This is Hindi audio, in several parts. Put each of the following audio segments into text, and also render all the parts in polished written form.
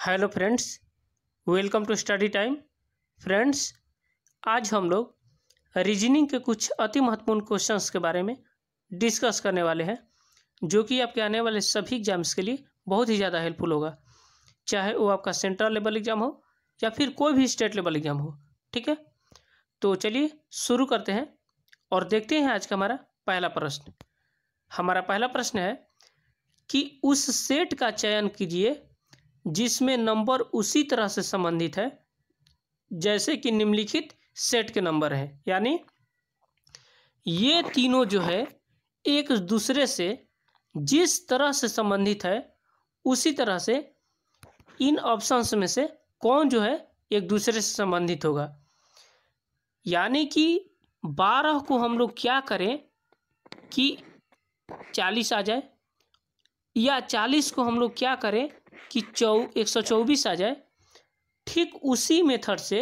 Hello friends, welcome to study time. Friends, आज हम लोग रीजनिंग के कुछ अति महत्वपूर्ण क्वेश्चंस के बारे में डिस्कस करने वाले हैं, जो कि आपके आने वाले सभी एग्जाम्स के लिए बहुत ही ज़्यादा हेल्पफुल होगा, चाहे वो आपका सेंट्रल लेवल एग्ज़ाम हो या फिर कोई भी स्टेट लेवल एग्ज़ाम हो। ठीक है, तो चलिए शुरू करते हैं और देखते हैं आज का हमारा पहला प्रश्न। हमारा पहला प्रश्न है कि उस सेट का चयन कीजिए जिसमें नंबर उसी तरह से संबंधित है जैसे कि निम्नलिखित सेट के नंबर हैं। यानी ये तीनों जो है एक दूसरे से जिस तरह से संबंधित है उसी तरह से इन ऑप्शंस में से कौन जो है एक दूसरे से संबंधित होगा। यानी कि 12 को हम लोग क्या करें कि 40 आ जाए, या 40 को हम लोग क्या करें कि 124 आ जाए। ठीक उसी मेथड से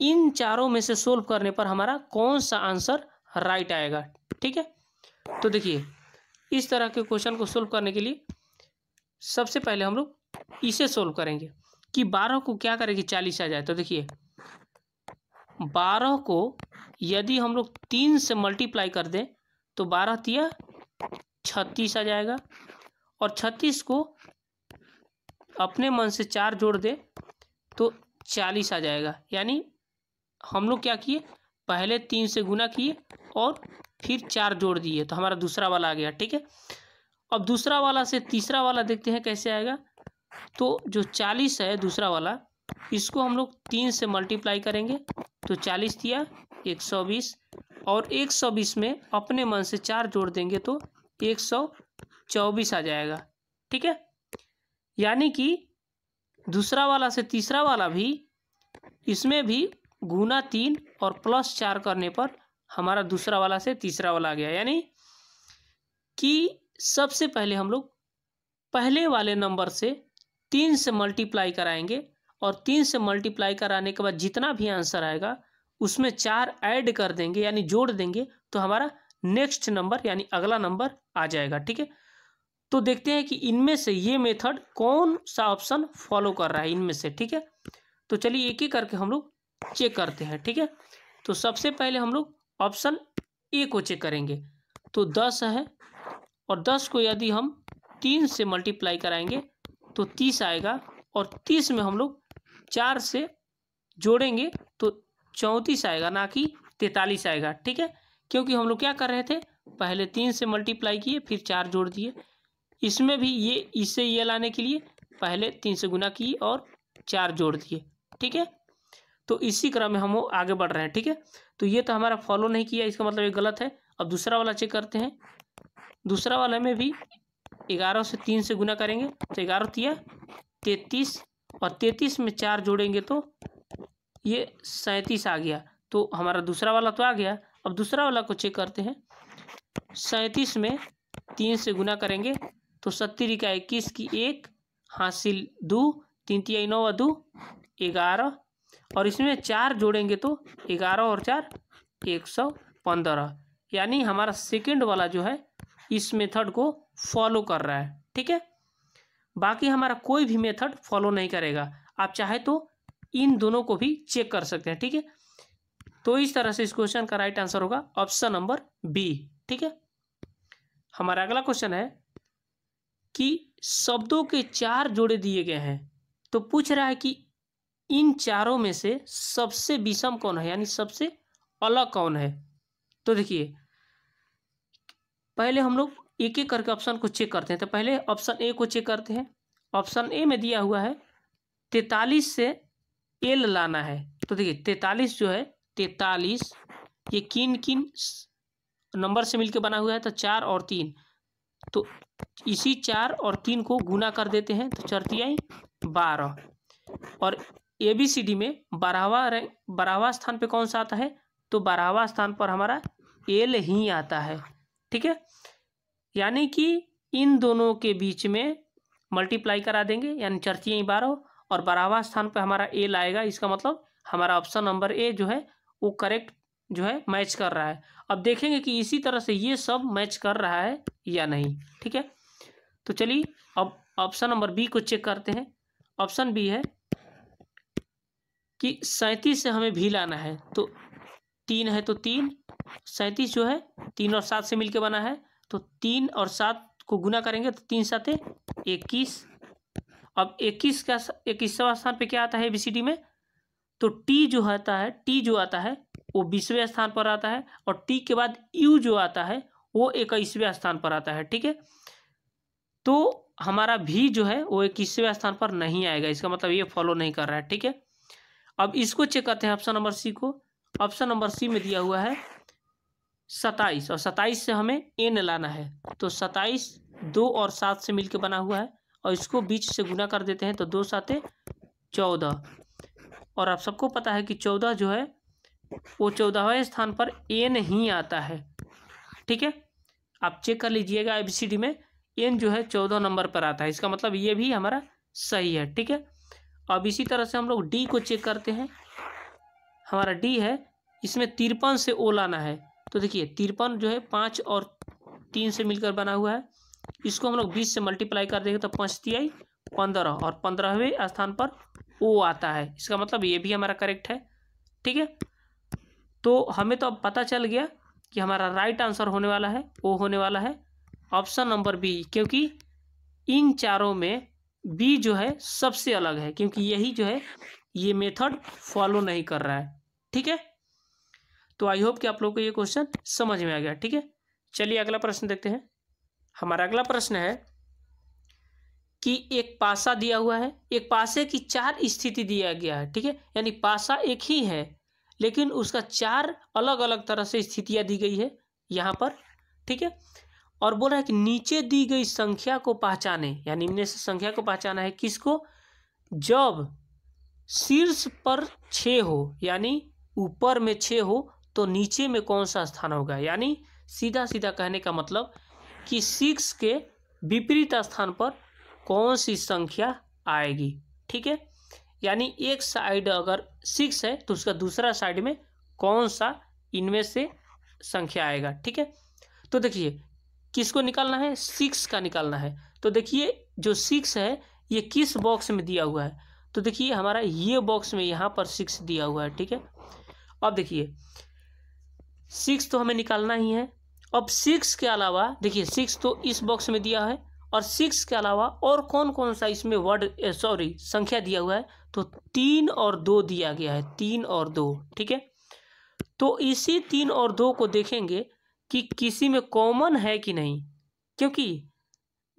इन चारों में से सोल्व करने पर हमारा कौन सा आंसर राइट आएगा। ठीक है, तो देखिए इस तरह के क्वेश्चन को सोल्व करने के लिए सबसे पहले हम लोग इसे सोल्व करेंगे कि 12 को क्या करें कि 40 आ जाए। तो देखिए 12 को यदि हम लोग 3 से मल्टीप्लाई कर दें तो 12 तिया 36 आ जाएगा, और 36 को अपने मन से 4 जोड़ दे तो 40 आ जाएगा। यानी हम लोग क्या किए, पहले 3 से गुना किए और फिर 4 जोड़ दिए तो हमारा दूसरा वाला आ गया। ठीक है, अब दूसरा वाला से तीसरा वाला देखते हैं कैसे आएगा। तो जो 40 है दूसरा वाला, इसको हम लोग 3 से मल्टीप्लाई करेंगे तो 40 दिया 120, और 120 में अपने मन से 4 जोड़ देंगे तो 124 आ जाएगा। ठीक है, यानी कि दूसरा वाला से तीसरा वाला भी, इसमें भी गुना 3 और प्लस 4 करने पर हमारा दूसरा वाला से तीसरा वाला आ गया। यानी कि सबसे पहले हम लोग पहले वाले नंबर से 3 से मल्टीप्लाई कराएंगे, और 3 से मल्टीप्लाई कराने के बाद जितना भी आंसर आएगा उसमें 4 ऐड कर देंगे यानी जोड़ देंगे तो हमारा नेक्स्ट नंबर यानी अगला नंबर आ जाएगा। ठीक है, तो देखते हैं कि इनमें से ये मेथड कौन सा ऑप्शन फॉलो कर रहा है इनमें से। ठीक है, तो चलिए एक एक करके हम लोग चेक करते हैं। ठीक है, तो सबसे पहले हम लोग ऑप्शन ए को चेक करेंगे। तो 10 है, और 10 को यदि हम 3 से मल्टीप्लाई कराएंगे तो 30 आएगा, और 30 में हम लोग 4 से जोड़ेंगे तो 34 आएगा, ना कि 43 आएगा। ठीक है, क्योंकि हम लोग क्या कर रहे थे, पहले 3 से मल्टीप्लाई किए फिर 4 जोड़ दिए। इसमें भी ये इससे ये लाने के लिए पहले 3 से गुना किए और 4 जोड़ दिए। ठीक है, तो इसी क्रम में हम आगे बढ़ रहे हैं। ठीक है, तो ये तो हमारा फॉलो नहीं किया, इसका मतलब ये गलत है। अब दूसरा वाला चेक करते हैं। दूसरा वाला में भी 11 से 3 से गुना करेंगे तो 11 तिया 33, और 33 में 4 जोड़ेंगे तो ये 37 आ गया। तो हमारा दूसरा वाला तो आ गया। अब दूसरा वाला को चेक करते हैं। 37 में 3 से गुना करेंगे तो 70 का 21 की 1 हासिल 2, 3 तिया 9 2 11, और इसमें 4 जोड़ेंगे तो 11 और 4 115। यानी हमारा सेकंड वाला जो है इस मेथड को फॉलो कर रहा है। ठीक है, बाकी हमारा कोई भी मेथड फॉलो नहीं करेगा। आप चाहे तो इन दोनों को भी चेक कर सकते हैं। ठीक है, तो इस तरह से इस क्वेश्चन का राइट आंसर होगा ऑप्शन नंबर बी। ठीक है, हमारा अगला क्वेश्चन है कि शब्दों के 4 जोड़े दिए गए हैं, तो पूछ रहा है कि इन चारों में से सबसे विषम कौन है, यानी सबसे अलग कौन है। तो देखिए पहले हम लोग एक एक करके ऑप्शन को चेक करते हैं। तो पहले ऑप्शन ए को चेक करते हैं। ऑप्शन ए में दिया हुआ है 43 से एल लाना है। तो देखिए 43 जो है 43 ये किन किन नंबर से मिलकर बना हुआ है, तो 4 और 3, तो इसी 4 और 3 को गुना कर देते हैं तो 4 तिया 12, और ABCD में 12वां स्थान पे कौन सा आता है, तो 12वां स्थान पर हमारा एल ही आता है। ठीक है, यानी कि इन दोनों के बीच में मल्टीप्लाई करा देंगे यानी 4 तिया 12, और 12वां स्थान पे हमारा एल आएगा। इसका मतलब हमारा ऑप्शन नंबर ए जो है वो करेक्ट जो है मैच कर रहा है। अब देखेंगे कि इसी तरह से ये सब मैच कर रहा है या नहीं। ठीक है, तो चलिए अब ऑप्शन नंबर बी को चेक करते हैं। ऑप्शन बी है कि 37 से हमें भी लाना है, तो 3 है तो 3, 37 जो है 3 और 7 से मिलके बना है, तो 3 और 7 को गुना करेंगे तो 3 7 21। अब 21 का 21वां स्थान पे क्या आता है ABCD में, तो टी जो आता है वो 20वें स्थान पर आता है, और टी के बाद यू जो आता है वो 21वें स्थान पर आता है। ठीक है, तो हमारा भी जो है वो 21वें स्थान पर नहीं आएगा, इसका मतलब ये फॉलो नहीं कर रहा है। ठीक है, अब इसको चेक करते हैं ऑप्शन नंबर सी को। ऑप्शन नंबर सी में दिया हुआ है 27, और 27 से हमें एन लाना है, तो 27 2 और 7 से मिलकर बना हुआ है, और इसको बीच से गुना कर देते हैं तो 2 7 14, और आप सबको पता है कि 14 जो है वो 14वें स्थान पर एन ही आता है। ठीक है, आप चेक कर लीजिएगा ABCD में एन जो है 14 नंबर पर आता है, इसका मतलब ये भी हमारा सही है। ठीक है, अब इसी तरह से हम लोग डी को चेक करते हैं। हमारा डी है, इसमें 53 से ओ लाना है, तो देखिए 53 जो है 5 और 3 से मिलकर बना हुआ है, इसको हम लोग 20 से मल्टीप्लाई कर देंगे तो 5 तिहाई 15, और 15वें स्थान पर ओ आता है, इसका मतलब ये भी हमारा करेक्ट है। ठीक है, तो हमें तो अब पता चल गया कि हमारा राइट आंसर होने वाला है, ओ होने वाला है ऑप्शन नंबर बी, क्योंकि इन चारों में बी जो है सबसे अलग है, क्योंकि यही जो है ये मेथड फॉलो नहीं कर रहा है। ठीक है, तो आई होप कि आप लोगों को ये क्वेश्चन समझ में आ गया। ठीक है, चलिए अगला प्रश्न देखते हैं। हमारा अगला प्रश्न है कि एक पासा दिया हुआ है, एक पासे की 4 स्थिति दिया गया है। ठीक है, यानी पासा एक ही है लेकिन उसका 4 अलग अलग तरह से स्थितियां दी गई है यहाँ पर। ठीक है, और बोल रहा है कि नीचे दी गई संख्या को पहचाने, यानी इनमें से संख्या को पहचाना है किसको, जब शीर्ष पर 6 हो, यानी ऊपर में 6 हो तो नीचे में कौन सा स्थान होगा। यानी सीधा सीधा कहने का मतलब कि 6 के विपरीत स्थान पर कौन सी संख्या आएगी। ठीक है, यानी एक साइड अगर 6 है तो उसका दूसरा साइड में कौन सा इनमें से संख्या आएगा। ठीक है, तो देखिए किसको निकालना है, 6 का निकालना है। तो देखिए जो 6 है ये किस बॉक्स में दिया हुआ है, तो देखिए हमारा ये बॉक्स में यहाँ पर 6 दिया हुआ है। ठीक है, अब देखिए 6 तो हमें निकालना ही है। अब 6 के अलावा देखिए 6 तो इस बॉक्स में दिया है, और 6 के अलावा और कौन कौन सा इसमें संख्या दिया हुआ है, तो 3 और 2 दिया गया है, 3 और 2। ठीक है, तो इसी 3 और 2 को देखेंगे कि किसी में कॉमन है कि नहीं, क्योंकि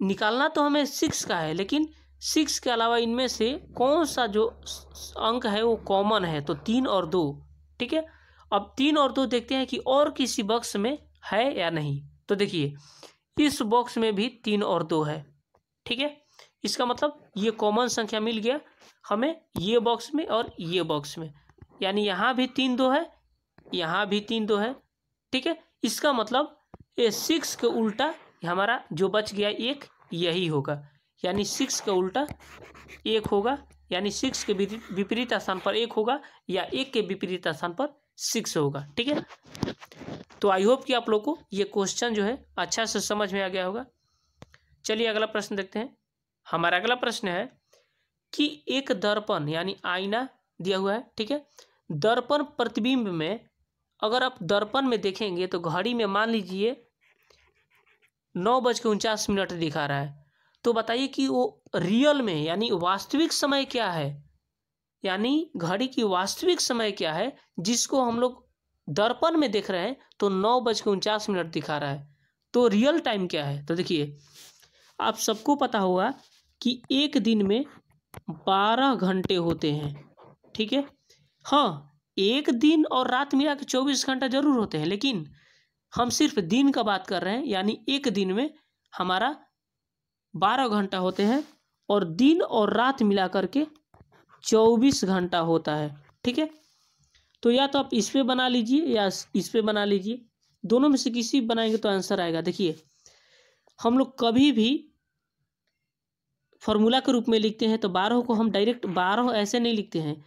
निकालना तो हमें 6 का है लेकिन 6 के अलावा इनमें से कौन सा जो अंक है वो कॉमन है, तो 3 और 2। ठीक है, अब 3 और 2 देखते हैं कि और किसी बॉक्स में है या नहीं, तो देखिए इस बॉक्स में भी 3 और 2 है। ठीक है, इसका मतलब ये कॉमन संख्या मिल गया हमें ये बॉक्स में और ये बॉक्स में, यानी यहाँ भी 3 2 है, यहाँ भी 3 2 है। ठीक है, इसका मतलब ये 6 के उल्टा हमारा जो बच गया 1 यही होगा, यानी 6 का उल्टा 1 होगा, यानी 6 के विपरीत स्थान पर 1 होगा या 1 के विपरीत स्थान पर 6 होगा। ठीक है, तो आई होप कि आप लोग को ये क्वेश्चन जो है अच्छा से समझ में आ गया होगा। चलिए अगला प्रश्न देखते हैं। हमारा अगला प्रश्न है कि एक दर्पण यानी आईना दिया हुआ है। ठीक है, दर्पण प्रतिबिंब में अगर आप दर्पण में देखेंगे तो घड़ी में मान लीजिए 9:49 दिखा रहा है, तो बताइए कि वो रियल में यानी वास्तविक समय क्या है, यानी घड़ी की वास्तविक समय क्या है जिसको हम लोग दर्पण में देख रहे हैं तो 9:49 दिखा रहा है, तो रियल टाइम क्या है। तो देखिए आप सबको पता होगा कि एक दिन में 12 घंटे होते हैं। ठीक है, हाँ एक दिन और रात मिला के 24 घंटा जरूर होते हैं, लेकिन हम सिर्फ दिन का बात कर रहे हैं, यानी एक दिन में हमारा 12 घंटा होते हैं और दिन और रात मिला करके 24 घंटा होता है। ठीक है, तो या तो आप इस पे बना लीजिए या इस पे बना लीजिए, दोनों में से किसी बनाएंगे तो आंसर आएगा। देखिए हम लोग कभी भी फॉर्मूला के रूप में लिखते हैं तो 12 को हम डायरेक्ट 12 ऐसे नहीं लिखते हैं,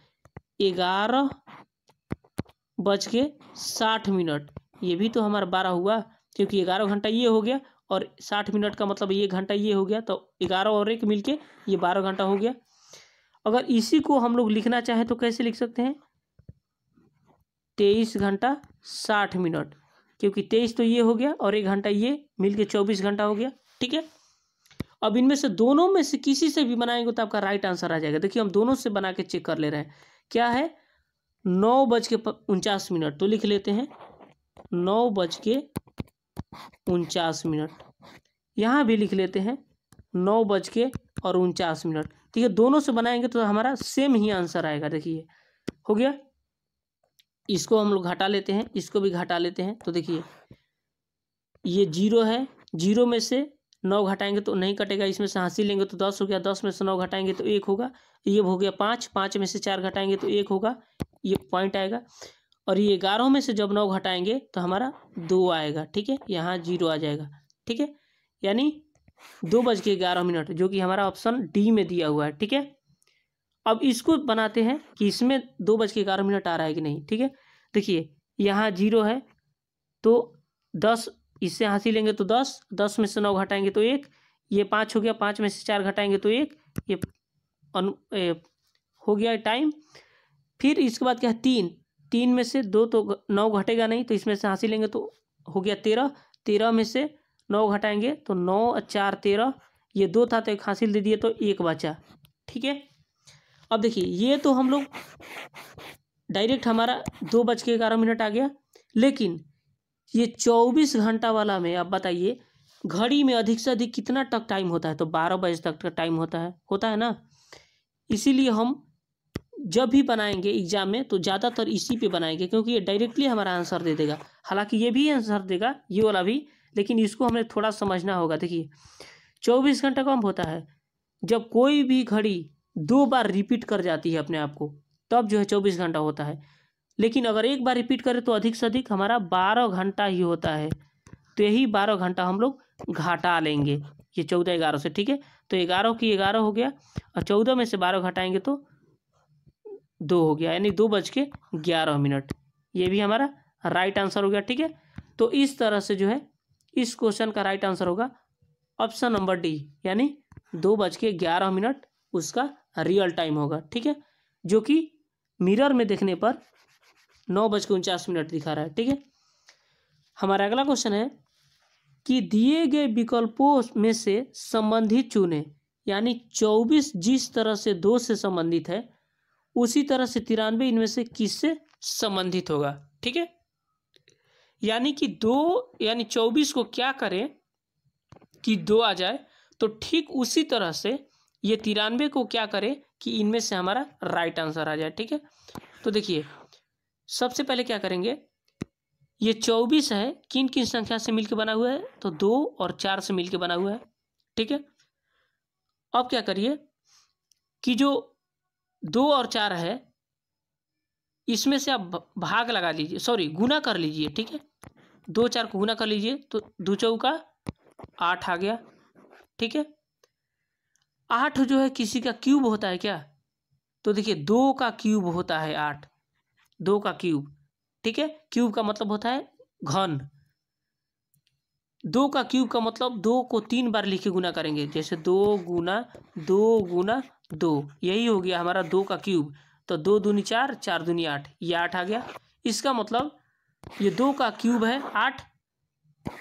11:60, ये भी तो हमारा 12 हुआ, क्योंकि 11 घंटा ये हो गया और 60 मिनट का मतलब ये घंटा ये हो गया, तो 11 और 1 मिलके ये 12 घंटा हो गया। अगर इसी को हम लोग लिखना चाहें तो कैसे लिख सकते हैं, 23 घंटा 60 मिनट, क्योंकि 23 तो ये हो गया और 1 घंटा ये मिलके 24 घंटा हो गया। ठीक है, अब इनमें से दोनों में से किसी से भी बनाएंगे तो आपका राइट आंसर आ जाएगा। देखिए हम दोनों से बना के चेक कर ले रहे हैं। क्या है, 9:49, तो लिख लेते हैं 9:49। यहाँ भी लिख लेते हैं 9:49। ठीक है, दोनों से बनाएंगे तो हमारा सेम ही आंसर आएगा। देखिए हो गया, इसको हम लोग घटा लेते हैं, इसको भी घटा लेते हैं। तो देखिए ये 0 है, 0 में से 9 घटाएंगे तो नहीं कटेगा, इसमें से हासिल लेंगे तो 10 हो गया, 10 में से 9 घटाएंगे तो 1 होगा, ये हो गया 5, 5 में से 4 घटाएंगे तो 1 होगा, ये पॉइंट आएगा। और ये 11 में से जब 9 घटाएंगे तो हमारा 2 आएगा। ठीक है, यहाँ 0 आ जाएगा। ठीक है, यानी 2:11 जो कि हमारा ऑप्शन डी में दिया हुआ है। ठीक है, अब इसको बनाते हैं कि इसमें 2:11 आ रहा है कि नहीं। ठीक है, देखिए यहाँ 0 है तो 10 इससे हासिल लेंगे तो 10, 10 में से 9 घटाएंगे तो 1, ये 5 हो गया, 5 में से 4 घटाएंगे तो 1, ये हो गया टाइम। फिर इसके बाद क्या है, 3, 3 में से 2 तो 9 घटेगा नहीं, तो इसमें से हासिल लेंगे तो हो गया 13, 13 में से 9 घटाएंगे तो 9 और 4 13, ये 2 था तो 1 हासिल दे दिए तो 1 बचा। ठीक है, अब देखिए ये तो हम लोग डायरेक्ट हमारा 2:11 आ गया, लेकिन ये 24 घंटा वाला में आप बताइए घड़ी में अधिक से अधिक कितना तक टाइम होता है, तो 12 बजे तक का टाइम होता है ना। इसीलिए हम जब भी बनाएंगे एग्जाम में तो ज़्यादातर इसी पे बनाएंगे, क्योंकि ये डायरेक्टली हमारा आंसर दे देगा। हालांकि ये भी आंसर देगा, ये वाला भी, लेकिन इसको हमें थोड़ा समझना होगा। देखिए 24 घंटा कब होता है, जब कोई भी घड़ी 2 बार रिपीट कर जाती है अपने आप को, तब जो है 24 घंटा होता है। लेकिन अगर एक बार रिपीट करें तो अधिक से अधिक हमारा 12 घंटा ही होता है। तो यही 12 घंटा हम लोग घटा लेंगे ये 14 11 से। ठीक है, तो 11 की 11 हो गया और 14 में से 12 घटाएंगे तो 2 हो गया, यानी 2:11। ये भी हमारा राइट आंसर हो गया। ठीक है, तो इस तरह से जो है इस क्वेश्चन का राइट आंसर होगा ऑप्शन नंबर डी, यानी 2:11 उसका रियल टाइम होगा। ठीक है, जो कि मिरर में देखने पर 9:49 दिखा रहा है। ठीक है, हमारा अगला क्वेश्चन है कि दिए गए विकल्पों में से संबंधित चुने, यानी 24 जिस तरह से 2 से संबंधित है उसी तरह से 93 इनमें से किससे संबंधित होगा। ठीक है, यानी कि 24 को क्या करें कि 2 आ जाए, तो ठीक उसी तरह से ये 93 को क्या करें कि इनमें से हमारा राइट आंसर आ जाए। ठीक है, तो देखिए सबसे पहले क्या करेंगे, ये 24 है किन किन संख्या से मिलकर बना हुआ है, तो 2 और 4 से मिलकर बना हुआ है। ठीक है, अब क्या करिए कि जो 2 और 4 है इसमें से आप भाग लगा लीजिए, सॉरी गुना कर लीजिए। ठीक है, 2 4 को गुना कर लीजिए तो 2 चौका 8 आ गया। ठीक है, 8 जो है किसी का क्यूब होता है क्या, तो देखिए 2 का क्यूब होता है 8, 2 का क्यूब। ठीक है, क्यूब का मतलब होता है घन, 2 का क्यूब का मतलब 2 को 3 बार लिखे गुना करेंगे, जैसे 2 गुना 2, यही हो गया हमारा 2 का क्यूब। तो 2 दूनी 4, 4 दूनी 8, ये 8 आ गया। इसका मतलब ये 2 का क्यूब है 8,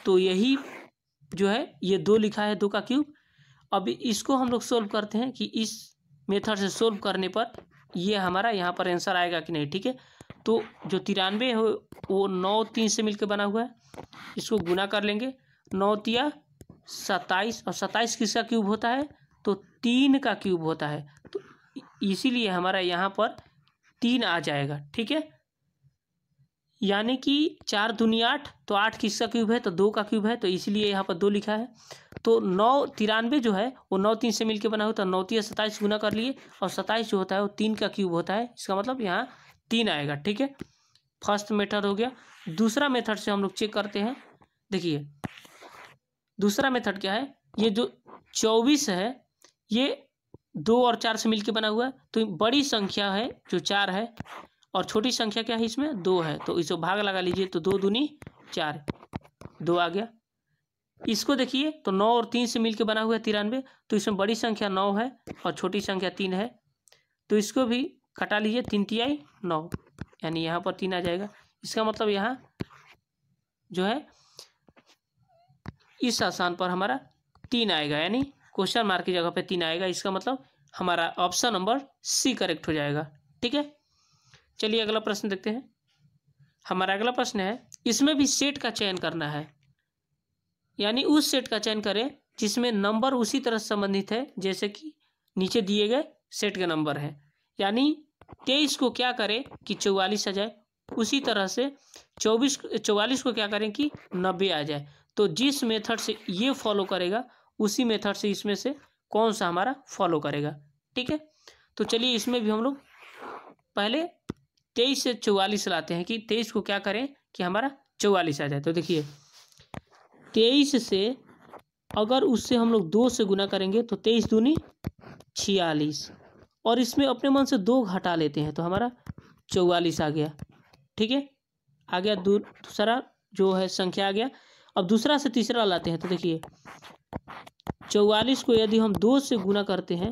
तो यही जो है ये 2 लिखा है 2 का क्यूब। अब इसको हम लोग सोल्व करते हैं कि इस मेथड से सोल्व करने पर ये हमारा यहाँ पर आंसर आएगा कि नहीं। ठीक है, तो जो 93 है वो 9 3 से मिलकर बना हुआ है, इसको गुना कर लेंगे, 9 तिया 27, और 27 किसका क्यूब होता है, तो 3 का क्यूब होता है, तो इसीलिए हमारा यहाँ पर 3 आ जाएगा। ठीक है, यानी कि 4 दूनी 8, तो 8 किसका क्यूब है, तो 2 का क्यूब है, तो इसलिए यहाँ पर 2 लिखा है। तो 93 जो है वो 9 3 से मिलकर बना हुआ, तो 9 तिया 27 गुना कर लिए, और 27 जो होता है वो 3 का क्यूब होता है, इसका मतलब यहाँ 3 आएगा। ठीक है, फर्स्ट मेथड हो गया। दूसरा मेथड से हम लोग चेक करते हैं। देखिए दूसरा मेथड क्या है, ये जो 24 है ये 2 और 4 से मिलकर बना हुआ है, तो बड़ी संख्या है जो 4 है और छोटी संख्या क्या है इसमें 2 है, तो इसको भाग लगा लीजिए, तो 2 दूनी 4, 2 आ गया। इसको देखिए तो 9 और 3 से मिलकर बना हुआ है 93, तो इसमें बड़ी संख्या 9 है और छोटी संख्या 3 है, तो इसको भी घटा लीजिए, 3 तिहाई 9, यानी यहाँ पर 3 आ जाएगा। इसका मतलब यहाँ जो है इस स्थान पर हमारा 3 आएगा, यानी क्वेश्चन मार्क की जगह पे 3 आएगा। इसका मतलब हमारा ऑप्शन नंबर सी करेक्ट हो जाएगा। ठीक है, चलिए अगला प्रश्न देखते हैं। हमारा अगला प्रश्न है, इसमें भी सेट का चयन करना है, यानी उस सेट का चयन करें जिसमें नंबर उसी तरह संबंधित है जैसे कि नीचे दिए गए सेट के नंबर हैं। यानी 23 को क्या करें कि 44 आ जाए, उसी तरह से 44 को क्या करें कि 90 आ जाए। तो जिस मेथड से ये फॉलो करेगा उसी मेथड से इसमें से कौन सा हमारा फॉलो करेगा। ठीक है, तो चलिए इसमें भी हम लोग पहले 23 से 44 लाते हैं कि 23 को क्या करें कि हमारा 44 आ जाए। तो देखिए 23 से अगर उससे हम लोग 2 से गुना करेंगे तो 23 दूनी 46, और इसमें अपने मन से 2 घटा लेते हैं तो हमारा 44 आ गया। ठीक है, आ गया दूसरा जो है संख्या आ गया। अब दूसरा से तीसरा लाते हैं तो देखिए 44 को यदि हम 2 से गुना करते हैं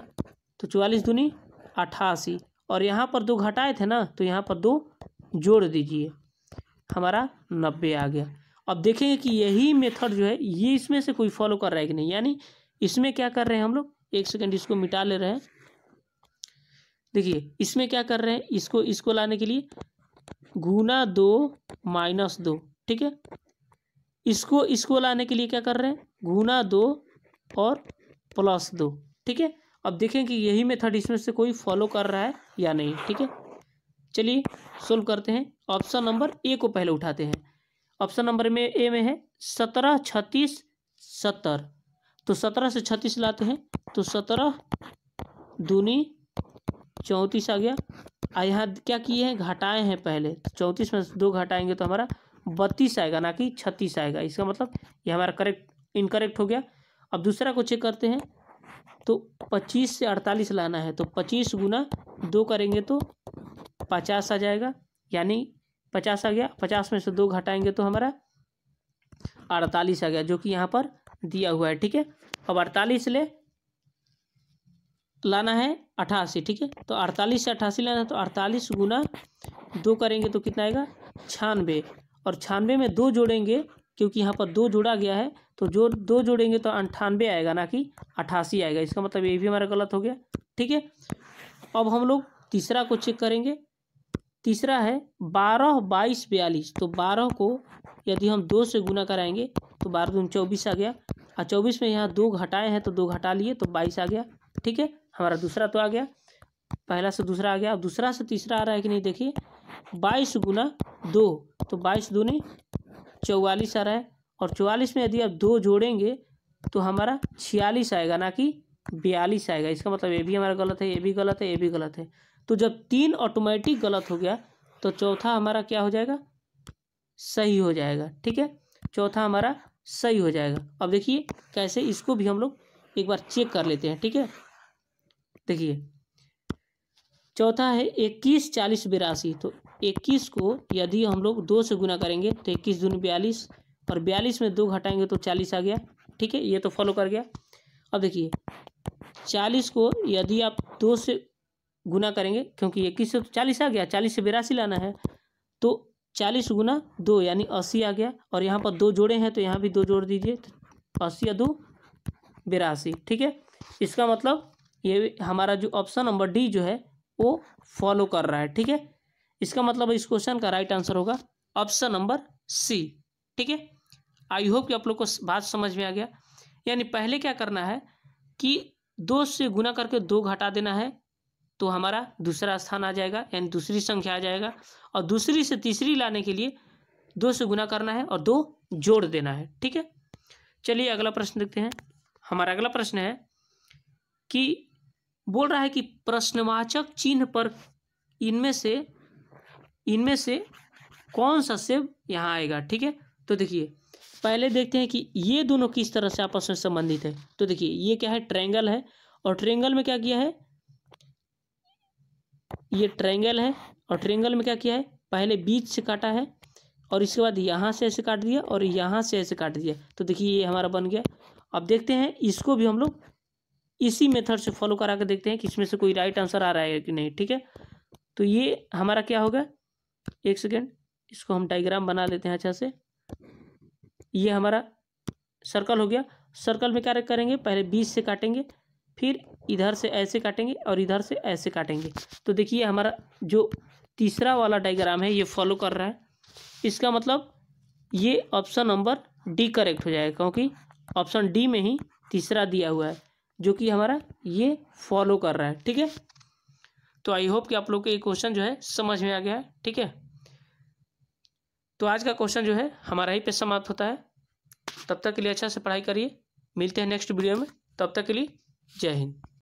तो 44 दूनी 88, और यहाँ पर 2 घटाए थे ना तो यहाँ पर 2 जोड़ दीजिए, हमारा 90 आ गया। अब देखेंगे कि यही मेथड जो है ये इसमें से कोई फॉलो कर रहा है कि नहीं। यानी इसमें क्या कर रहे हैं हम लोग, एक सेकंड इसको मिटा ले रहे हैं। देखिए इसमें क्या कर रहे हैं, इसको लाने के लिए गुना 2 माइनस 2। ठीक है, इसको लाने के लिए क्या कर रहे हैं, गुना 2 और प्लस 2। ठीक है, अब देखें कि यही मेथड इसमें से कोई फॉलो कर रहा है या नहीं। ठीक है, चलिए सोल्व करते हैं। ऑप्शन नंबर ए को पहले उठाते हैं। ऑप्शन नंबर में ए में है 17, 36, 70। तो 17 से 36 लाते हैं तो 17 दूनी 34 आ गया। यहाँ क्या किए हैं, घटाए हैं पहले, तो 34 में 2 घटाएंगे तो हमारा 32 आएगा, ना कि 36 आएगा। इसका मतलब ये हमारा इनकरेक्ट हो गया। अब दूसरा को चेक करते हैं तो 25 से 48 लाना है, तो 25 गुना 2 करेंगे तो 50 आ जाएगा, यानी 50 आ गया। 50 में से 2 घटाएंगे तो हमारा 48 आ गया, जो कि यहाँ पर दिया हुआ है। ठीक है, अब 48 लाना है 88। ठीक है, तो 48 से 88 लाना है तो 48 गुना 2 करेंगे तो कितना आएगा 96, और 96 में 2 जोड़ेंगे क्योंकि यहाँ पर 2 जोड़ा गया है, तो जो 2 जोड़ेंगे तो 98 आएगा, ना कि 88 आएगा। इसका मतलब ये भी हमारा गलत हो गया। ठीक है, अब हम लोग तीसरा को चेक करेंगे। तीसरा है 12, 22, 42। तो 12 को यदि हम 2 से गुना कराएंगे तो 12 दूनी 24 आ गया, और 24 में यहाँ 2 घटाए हैं तो 2 घटा लिए तो 22 आ गया। ठीक है, हमारा दूसरा तो आ गया, पहला से दूसरा आ गया। अब दूसरा से तीसरा आ रहा है कि नहीं, देखिए 22 गुना 2 तो 22 दूनी 44 आ रहा है, और 44 में यदि आप 2 जोड़ेंगे तो हमारा 46 आएगा, ना कि 42 आएगा। इसका मतलब ये भी हमारा गलत है, ये भी गलत है, ये भी गलत है। तो जब 3 ऑटोमेटिक गलत हो गया तो चौथा हमारा क्या हो जाएगा, सही हो जाएगा। ठीक है, चौथा हमारा सही हो जाएगा। अब देखिए कैसे, इसको भी हम लोग एक बार चेक कर लेते हैं। ठीक है, देखिए चौथा है 21, 40, 82। तो 21 को यदि हम लोग 2 से गुना करेंगे तो 21 दूनी 42, और 42 में 2 घटाएंगे तो 40 आ गया। ठीक है, ये तो फॉलो कर गया। अब देखिए 40 को यदि आप 2 से गुना करेंगे, क्योंकि 21 से तो 40 आ गया, 40 से 82 लाना है, तो 40 गुना 2 यानी 80 आ गया, और यहाँ पर 2 जोड़े हैं तो यहाँ भी 2 जोड़ दीजिए, तो 80 या 2 82। ठीक है, इसका मतलब ये हमारा जो ऑप्शन नंबर डी जो है वो फॉलो कर रहा है। ठीक है, इसका मतलब इस क्वेश्चन का राइट आंसर होगा ऑप्शन नंबर सी। ठीक है, आई होप कि आप लोग को बात समझ में आ गया। यानी पहले क्या करना है कि 2 से गुना करके 2 घटा देना है तो हमारा दूसरा स्थान आ जाएगा, यानी दूसरी संख्या आ जाएगा, और दूसरी से तीसरी लाने के लिए 2 से गुना करना है और 2 जोड़ देना है। ठीक है, चलिए अगला प्रश्न देखते हैं। हमारा अगला प्रश्न है कि बोल रहा है कि प्रश्नवाचक चिन्ह पर इनमें से कौन सा सेव यहाँ आएगा। ठीक है, तो देखिए पहले देखते हैं कि ये दोनों किस तरह से आपस में संबंधित है। तो देखिए ये क्या है, ट्रायंगल है, और ट्रायंगल में क्या किया है, ये ट्रायंगल है, और ट्रायंगल में क्या किया है, पहले बीच से काटा है, और इसके बाद यहाँ से ऐसे काट दिया और यहाँ से ऐसे काट दिया। तो देखिए ये हमारा बन गया। अब देखते हैं इसको भी हम लोग इसी मेथड से फॉलो करा के देखते हैं कि इसमें से कोई राइट आंसर आ रहा है कि नहीं। ठीक है, तो ये हमारा क्या होगा, एक सेकेंड, इसको हम डायग्राम बना लेते हैं अच्छा से। ये हमारा सर्कल हो गया। सर्कल में क्या करेंगे, पहले 20 से काटेंगे, फिर इधर से ऐसे काटेंगे और इधर से ऐसे काटेंगे। तो देखिए हमारा जो तीसरा वाला डायग्राम है ये फॉलो कर रहा है। इसका मतलब ये ऑप्शन नंबर डी करेक्ट हो जाएगा, क्योंकि ऑप्शन डी में ही तीसरा दिया हुआ है जो कि हमारा ये फॉलो कर रहा है। ठीक है, तो आई होप कि आप लोग को ये क्वेश्चन जो है समझ में आ गया है। ठीक है, तो आज का क्वेश्चन जो है हमारा ही पे समाप्त होता है। तब तक के लिए अच्छा से पढ़ाई करिए, मिलते हैं नेक्स्ट वीडियो में, तब तक के लिए जय हिंद।